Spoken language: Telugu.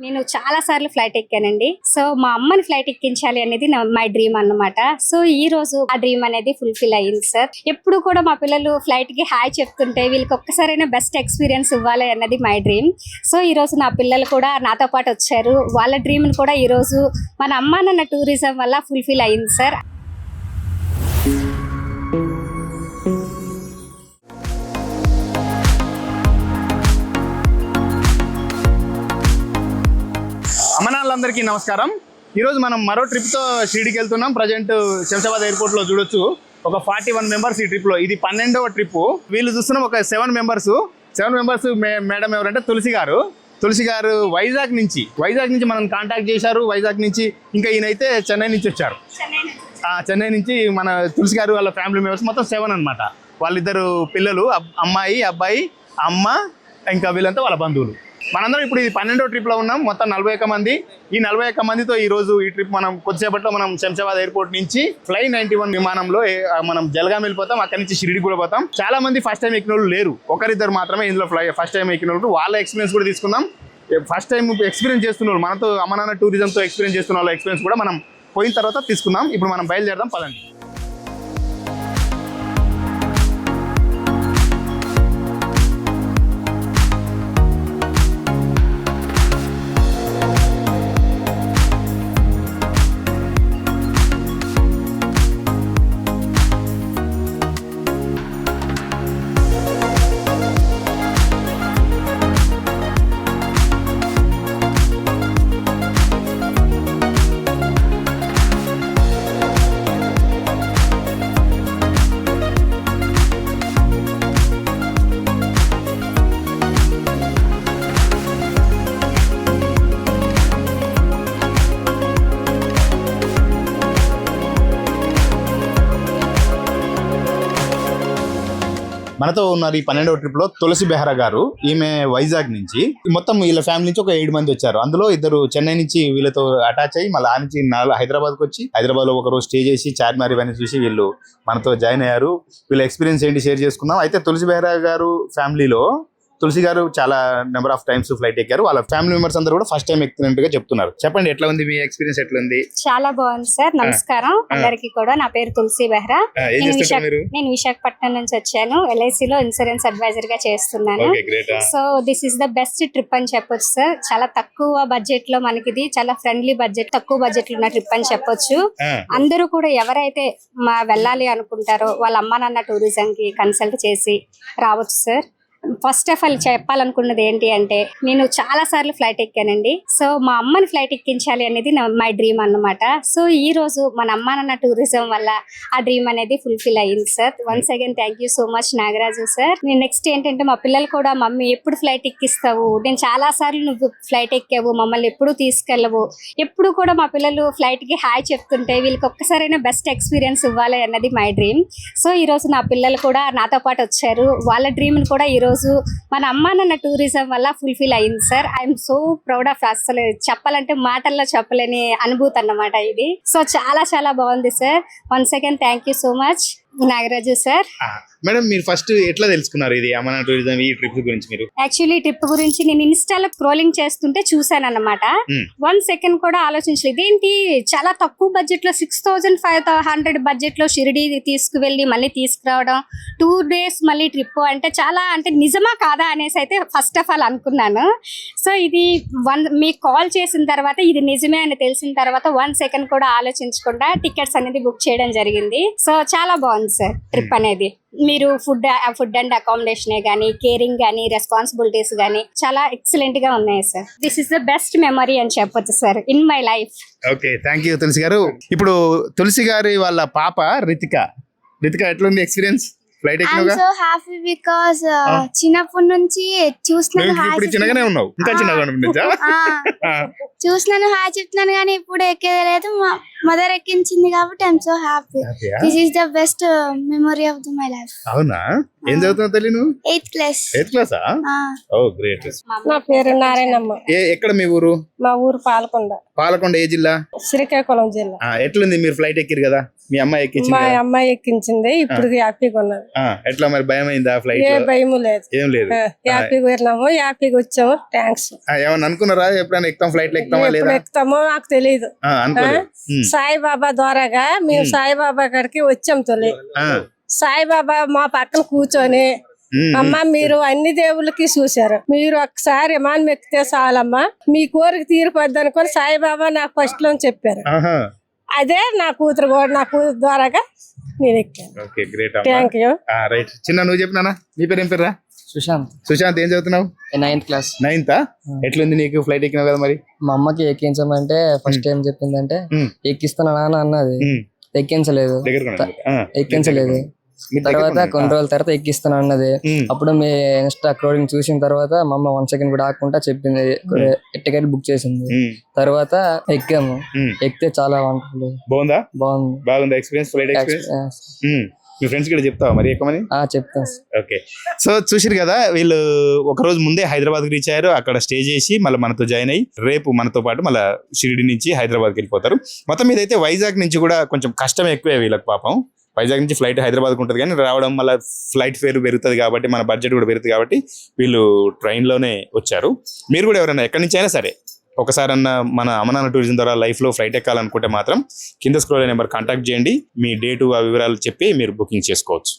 నేను చాలా సార్లు ఫ్లైట్ ఎక్కానండి. సో మా అమ్మని ఫ్లైట్ ఎక్కించాలి అనేది మై డ్రీమ్ అన్నమాట. సో ఈ రోజు ఆ డ్రీమ్ అనేది ఫుల్ఫిల్ అయ్యింది సార్. ఎప్పుడు కూడా మా పిల్లలు ఫ్లైట్ కి హాయ్ చెప్తుంటే వీళ్ళకి ఒక్కసారైనా బెస్ట్ ఎక్స్పీరియన్స్ ఇవ్వాలి అన్నది మై డ్రీమ్. సో ఈ రోజు నా పిల్లలు కూడా నాతో పాటు వచ్చారు. వాళ్ళ డ్రీమ్ కూడా ఈ రోజు మన అమ్మ నాన్న టూరిజం వల్ల ఫుల్ఫిల్ అయ్యింది సార్. అమ్మనాన్నలందరికీ నమస్కారం. ఈరోజు మనం మరో ట్రిప్తో షిరిడీకి వెళ్తున్నాం. ప్రజెంట్ శంషాబాద్ ఎయిర్పోర్ట్లో చూడొచ్చు ఒక 41 మెంబర్స్ ఈ ట్రిప్లో. ఇది 12వ ట్రిప్. వీళ్ళు చూస్తున్నాం ఒక 7 మెంబర్స్. మేడం ఎవరంటే తులసి గారు వైజాగ్ నుంచి మనం కాంటాక్ట్ చేశారు. వైజాగ్ నుంచి ఇంకా ఈయనైతే చెన్నై నుంచి వచ్చారు. చెన్నై నుంచి మన తులసి గారు వాళ్ళ ఫ్యామిలీ మెంబర్స్ మొత్తం 7 అనమాట. వాళ్ళిద్దరు పిల్లలు, అమ్మాయి అబ్బాయి, అమ్మ, ఇంకా వీళ్ళంతా వాళ్ళ బంధువులు. మనందరం ఇప్పుడు ఇది 12వ ట్రిప్లో ఉన్నాం. మొత్తం 41 మంది. ఈ 41 మందితో ఈ రోజు ఈ ట్రిప్ మనం కొద్దిసేపట్లో మనం శంషాబాద్ ఎయిర్పోర్ట్ నుంచి ఫ్లై 91 విమానంలో మనం జల్గాం వెళ్ళిపోతాం. అక్కడి నుంచి షిరిడి కూడా పోతాం. చాలా మంది ఫస్ట్ టైం ఎక్కిన వాళ్ళు లేరు, ఒకరిద్దరు మాత్రమే ఇందులో ఫస్ట్ టైం ఎక్కిన వాళ్ళు. వాళ్ళ ఎక్స్పీరియన్స్ కూడా తీసుకుందాం. ఫస్ట్ టైం ఎక్స్పీరియన్స్ చేస్తున్న వాళ్ళు, మనతో అమ్మనాన్న టూరిజంతో ఎక్స్పీరియన్స్ చేస్తున్న వాళ్ళ ఎక్స్పీరియన్స్ కూడా మనం పోయిన తర్వాత తీసుకుందాం. ఇప్పుడు మనం బయలుదేరదాం, పదండి. మనతో ఉన్నారు ఈ 12వ ట్రిప్లో తులసి బెహ్రా గారు. ఈమె వైజాగ్ నుంచి. మొత్తం వీళ్ళ ఫ్యామిలీ నుంచి ఒక 7 మంది వచ్చారు. అందులో ఇద్దరు చెన్నై నుంచి వీళ్ళతో అటాచ్ అయ్యి మళ్ళీ ఆ నుంచి హైదరాబాద్కి వచ్చి హైదరాబాద్లో ఒక రోజు స్టే చేసి చార్మినార్ ఇవన్నీ చూసి వీళ్ళు మనతో జాయిన్ అయ్యారు. వీళ్ళ ఎక్స్పీరియన్స్ ఏంటి షేర్ చేసుకుందాం. అయితే తులసి బెహ్రా గారు ఫ్యామిలీలో తులసి గారు చాలా నెంబర్ ఆఫ్ టైమ్స్ ఫ్లైట్ ఎక్కారు. వాళ్ళ ఫ్యామిలీ మెంబర్స్ అందరూ కూడా ఫస్ట్ టైం ఎక్కుతున్నట్టుగా చెప్తున్నారు. చెప్పండి, ఎట్లా ఉంది మీ ఎక్స్పీరియన్స్? ఎట్లా ఉంది? చాలా బాగుంది సార్. నమస్కారం అందరికి కూడా. నా పేరు తులసి బెహ్రా. నేను విశాఖపట్నం నుంచి వచ్చాను. LIC లో ఇన్సూరెన్స్ అడ్వైజర్ గా చేస్తున్నాను. So this is the best trip అని చెప్పొచ్చు సార్. చాలా తక్కువ బడ్జెట్ లో మనకి చాలా ఫ్రెండ్లీ బడ్జెట్, తక్కువ బడ్జెట్ లో ఉన్న ట్రిప్ అని చెప్పొచ్చు. అందరూ కూడా ఎవరైతే వెళ్ళాలి అనుకుంటారో వాళ్ళ అమ్మ నాన్న టూరిజం కి కన్సల్ట్ చేసి రావచ్చు సార్. ఫస్ట్ ఆఫ్ ఆల్ చెప్పాలనుకున్నది ఏంటి అంటే, నేను చాలా సార్లు ఫ్లైట్ ఎక్కానండి. సో మా అమ్మని ఫ్లైట్ ఎక్కించాలి అనేది మై డ్రీమ్ అన్నమాట. సో ఈ రోజు మన అమ్మ నాన్న టూరిజం వల్ల ఆ డ్రీమ్ అనేది ఫుల్ఫిల్ అయ్యింది sir. Once again thank you so much Nagaraju sir. నేను నెక్స్ట్ ఏంటంటే, మా పిల్లలు కూడా మమ్మీ ఎప్పుడు ఫ్లైట్ ఎక్కిస్తావు, నేను చాలా సార్లు నువ్వు ఫ్లైట్ ఎక్కావు, మమ్మల్ని ఎప్పుడు తీసుకెళ్ళవు, ఎప్పుడు కూడా మా పిల్లలు ఫ్లైట్ కి హాయ్ చెప్తుంటే వీళ్ళకి ఒక్కసారైనా బెస్ట్ ఎక్స్పీరియన్స్ ఇవ్వాలి అన్నది మై డ్రీమ్. సో ఈ రోజు నా పిల్లలు కూడా నాతో పాటు వచ్చారు. వాళ్ళ డ్రీమ్ కూడా ఈ రోజు మన అమ్మ నాన్న టూరిజం వల్ల ఫుల్ఫిల్ అయింది sir. I'm so proud of. అసలు చెప్పాలంటే మాటల్లో చెప్పలేని అనుభూతి అన్నమాట ఇది. సో చాలా చాలా బాగుంది sir. Once again thank you so much Nagaraju sir. Madam, మీరు ఫస్ట్ ఎట్లా తెలుసుకున్నారు ఇది అమ్మనాన్న టూరిజం ఈ ట్రిప్ గురించి? మీరు యాక్చువల్లీ ట్రిప్ గురించి నేను ఇన్స్టాలో స్క్రోలింగ్ చేస్తుంటే చూసాను అన్నమాట. 1 సెకండ్ కూడా ఆలోచించలేదు. ఇదేంటి చాలా తక్కువ బడ్జెట్ లో 6,500 బడ్జెట్ లో షిరిడి తీసుకువెళ్ళి మళ్ళీ తీసుకురావడం, 2 days మళ్ళీ ట్రిప్ అంటే చాలా అంటే నిజమా కాదా అనేసి అయితే ఫస్ట్ ఆఫ్ ఆల్ అనుకున్నాను. సో ఇది మీకు కాల్ చేసిన తర్వాత ఇది నిజమే అని తెలిసిన తర్వాత 1 సెకండ్ కూడా ఆలోచించకుండా టికెట్స్ అనేది బుక్ చేయడం జరిగింది. సో చాలా బాగుంది సార్ ట్రిప్ అనేది. మీరు ఫుడ్ అండ్ అకామిడేషన్ గానీ, కేరింగ్ గానీ, రెస్పాన్సిబిలిటీస్ గానీ చాలా ఎక్సలెంట్ గా ఉన్నాయి sir. This is the best memory అని చెప్పొచ్చు sir in my life. Okay, thank you Tulasi garu. ఇప్పుడు తులసి గారి వాళ్ళ పాప రితిక ఎట్లుంది ఎక్స్పీరియన్స్ ఫ్లైట్ ఎక్కినగా? సో హ్యాపీ బికాజ్ చిన్నప్పటి నుంచి చూస్తున్నాను. ఇప్పుడు చిన్నగానే ఉన్నావు, ఇంకా చిన్నగా చూస్తున్నాను, హాయ్ చెప్తున్నాను, కానీ ఇప్పుడు ఎక్కేది లేదు. మదర్ ఎక్కించింది కాబట్టి I'm so happy. This is the best memory of my life. అవునా? ఏం చదువుతున్నావు తల్లి నువ్వు? 8th class. 8th class? ఓ గ్రేట్. నా పేరు నారాయణమ్మ. ఎక్కడ మీ ఊరు? మా ఊరు పాలకొండ. ఏ జిల్లా? శ్రీకాకుళం జిల్లా. ఎట్లుంది మీరు ఫ్లైట్ ఎక్కిరు కదా? మీ అమ్మాయి మా ఎక్కించింది అమ్మాయి ఎక్కించింది. ఇప్పుడు హ్యాపీగా ఉన్నది. ఎట్లా మరి భయం అయిందా ఫ్లైట్ ఏ భయము లేదు. ఏం లేదు హ్యాపీగా వెళ్ళాము, హ్యాపీగా వచ్చాము. థ్యాంక్స్. ఏమన్నా అనుకున్నారా ఎప్పుడైనా ఎక్కుతాం ఫ్లైట్ లో ఎక్కుతామా ఎప్పుడు లేదా ఎక్కుతామో నాకు తెలియదు. అనుకోలేదు సాయిబాబా ద్వారాగా మేము సాయిబాబా కాడికి వచ్చాం తొలి. సాయిబాబా మా పక్కన కూర్చొని అమ్మ మీరు అన్ని దేవుళ్ళకి చూశారు, మీరు ఒక్కసారి విమానం ఎక్కితే చాలమ్మా మీ కోరిక తీరిపోద్ది అనుకొని సాయిబాబా నాకు ఫస్ట్ లో చెప్పారు. అదే నా కూతురు కూడా నా కూతురు ద్వారాగా నేను ఎక్కాను. Okay great thank you. Right చిన్న నువ్వు చెప్పినా నీ పేరు ఏం పేరురా? సుశాంత్. సుశాంత్ ఏం చదువుతున్నావు? 9th class. 9th ఎట్లుంది నీకు ఫ్లైట్ ఎక్కినావు కదా మరి? మా అమ్మకి ఎక్కించమంటే ఫస్ట్ ఏం చెప్పిందంటే ఎక్కిస్తున్నా నాన్న అన్నది. ఎక్కించలేదు. ఎక్కించలేదు. తర్వాత కొన్ని రోజుల తర్వాత ఎక్కిస్తాను అన్నది. అప్పుడు మీ ఇన్స్టా క్రోడింగ్ చూసిన తర్వాత మా అమ్మ 1 సెకండ్ కూడా ఆకుండా చెప్పింది, టికెట్ బుక్ చేసింది. తర్వాత ఎక్కాము. ఎక్కితే చాలా బాగుంది ఎక్స్పీరియన్స్ ఫ్లైట్ ఎక్స్పీరియన్స్. మీ ఫ్రెండ్స్ కూడా చెప్తావా మరి ఎక్కువని? చెప్తాను. ఓకే సో చూసిరు కదా, వీళ్ళు ఒక రోజు ముందే హైదరాబాద్ కి రీచ్ అయ్యారు. అక్కడ స్టే చేసి మళ్ళీ మనతో జాయిన్ అయ్యి రేపు మనతో పాటు మళ్ళీ షిరిడి నుంచి హైదరాబాద్కి వెళ్ళిపోతారు. మొత్తం మీద అయితే వైజాగ్ నుంచి కూడా కొంచెం కష్టం ఎక్కువే వీళ్ళకి పాపం. వైజాగ్ నుంచి ఫ్లైట్ హైదరాబాద్కి ఉంటుంది కానీ రావడం మళ్ళీ ఫ్లైట్ ఫేర్ పెరుగుతుంది కాబట్టి మన బడ్జెట్ కూడా పెరుగుతుంది కాబట్టి వీళ్ళు ట్రైన్లోనే వచ్చారు. మీరు కూడా ఎవరైనా ఎక్కడి నుంచి అయినా సరే ఒకసారి అన్న మన అమనాన్న టూరిజం ద్వారా లైఫ్లో ఫ్లైట్ ఎక్కాలనుకుంటే మాత్రం కింద స్క్రోల్ నెంబర్ కాంటాక్ట్ చేయండి. మీ డేటు ఆ వివరాలు చెప్పి మీరు బుకింగ్ చేసుకోవచ్చు.